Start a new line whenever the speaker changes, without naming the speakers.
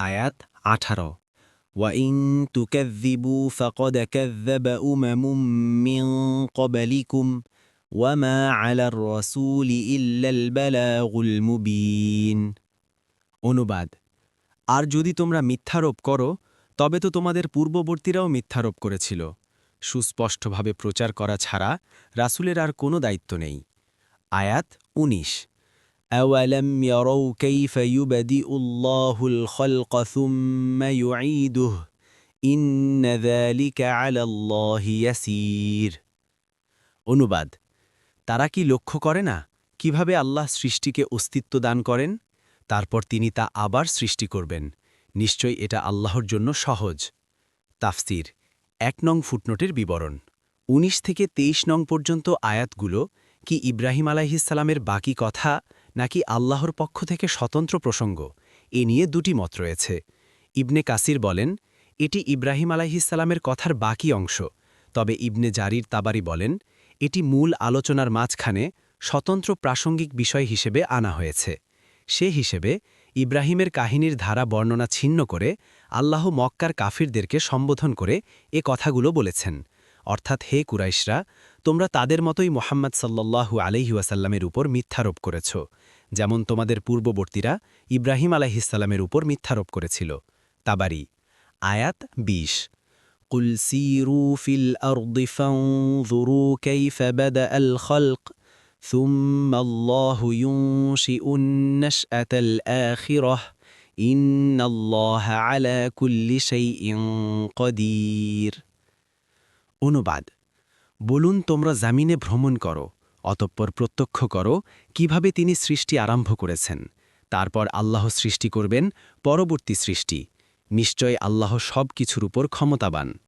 আয়াত 18 وَإِن تُكَذِّبُوا فَقَدْ كَذَّبَ أُمَمٌ مِّن قَبْلِكُمْ وَمَا عَلَى الرَّسُولِ إِلَّا الْبَلَاغُ الْمُبِينُ। অনুবাদ, আর যদি তোমরা মিথ্যারোপ করো তবে তো তোমাদের পূর্ববর্তীরাও মিথ্যারোপ করেছিল। সুস্পষ্টভাবে প্রচার করা ছাড়া রাসূলের আর কোনো দায়িত্ব নেই। আয়াত 19 أَوَلَمْ يَرَوْا كَيْفَ يُبْدِئُ اللَّهُ الْخَلْقَ ثُمَّ يُعِيدُهُ إِنَّ ذَلِكَ عَلَى اللَّهِ يَسِيرٌ। অনুবাদ, তারা কি লক্ষ্য করে না কিভাবে আল্লাহ সৃষ্টিকে অস্তিত্ব দান করেন, তারপর তিনি তা আবার সৃষ্টি করবেন? নিশ্চয়ই এটা আল্লাহর জন্য সহজ। তাফসির 1 নং ফুটনোটের বিবরণ। 19 থেকে 23 নং পর্যন্ত আয়াতগুলো কি ইব্রাহিম আলাইহিসসালামের বাকি কথা নাকি আল্লাহর পক্ষ থেকে স্বতন্ত্র প্রসঙ্গ, এ নিয়ে দুটি মত রয়েছে। ইবনে কাসির বলেন, এটি ইব্রাহিম আলাইহিসসালামের কথার বাকি অংশ, তবে ইবনে জারির তাবারি বলেন, এটি মূল আলোচনার মাঝখানে স্বতন্ত্র প্রাসঙ্গিক বিষয় হিসেবে আনা হয়েছে। সে হিসেবে ইব্রাহিমের কাহিনীর ধারা বর্ণনা ছিন্ন করে আল্লাহ মক্কার কাফিরদেরকে সম্বোধন করে এ কথাগুলো বলেছেন, অর্থাৎ হে কুরাইশরা, তোমরা তাদের মতোই মোহাম্মদ সাল্লাল্লাহু আলাইহি ওয়াসাল্লামের উপর মিথ্যারোপ করেছ, যেমন তোমাদের পূর্ববর্তীরা ইব্রাহিম আলাইহিসসালামের উপর মিথ্যারোপ করেছিল। তাবারি আয়াত 20 قُلْ سِيرُوا فِي الْأَرْضِ فَانظُرُوا كَيْفَ بَدَأَ الْخَلْقَ ثُمَّ اللَّهُ يُنشِئُ النَّشْأَةَ الْآخِرَةَ إِنَّ اللَّهَ عَلَى كُلِّ شَيْءٍ قَدِيرٌ। অনুবাদ, বলুন তোমরা জামিনে ভ্রমণ করো, অতঃপর প্রত্যক্ষ করো কিভাবে তিনি সৃষ্টি আরম্ভ করেছেন, তারপর আল্লাহ সৃষ্টি করবেন পরবর্তী সৃষ্টি। নিশ্চয় আল্লাহ সব কিছুর উপর ক্ষমতাবান।